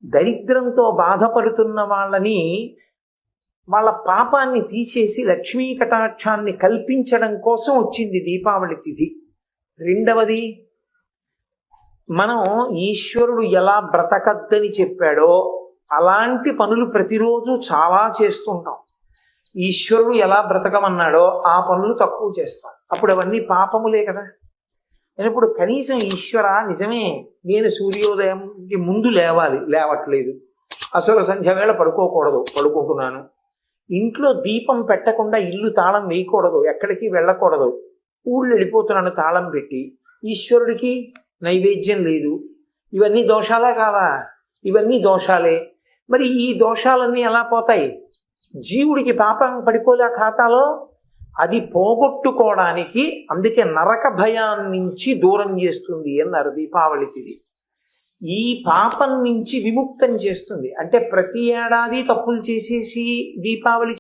దరిద్రంతో బాధపడుతున్న వాళ్ళని, వాళ్ళ పాపాన్ని తీసేసి లక్ష్మీ కటాక్షాన్ని కల్పించడం కోసం వచ్చింది దీపావళి తిథి. రెండవది, మనం ఈశ్వరుడు ఎలా బ్రతకద్దని చెప్పాడో అలాంటి పనులు ప్రతిరోజు చాలా చేస్తుంటాం. ఈశ్వరుడు ఎలా బ్రతకమన్నాడో ఆ పనులు తక్కువ చేస్తాం. అప్పుడు అవన్నీ పాపములే కదా. నేను ఇప్పుడు కనీసం ఈశ్వర నిజమే, నేను సూర్యోదయంకి ముందు లేవాలి, లేవట్లేదు. అసలు సంధ్య వేళ పడుకోకూడదు, పడుకుంటున్నాను. ఇంట్లో దీపం పెట్టకుండా ఇల్లు తాళం వేయకూడదు, ఎక్కడికి వెళ్ళకూడదు, ఊళ్ళు వెళ్ళిపోతున్నాను తాళం పెట్టి. ఈశ్వరుడికి నైవేద్యం లేదు. ఇవన్నీ దోషాలా కావా? ఇవన్నీ దోషాలే. మరి ఈ దోషాలన్నీ ఎలా పోతాయి? జీవుడికి పాపం పడిపోలే ఖాతాలో. అది పోగొట్టుకోవడానికి, అందుకే నరక భయాన్నించి దూరం చేస్తుంది అన్నారు దీపావళికి. ఈ పాపం నుంచి విముక్తం చేస్తుంది. అంటే ప్రతి ఏడాది తప్పులు చేసేసి దీపావళి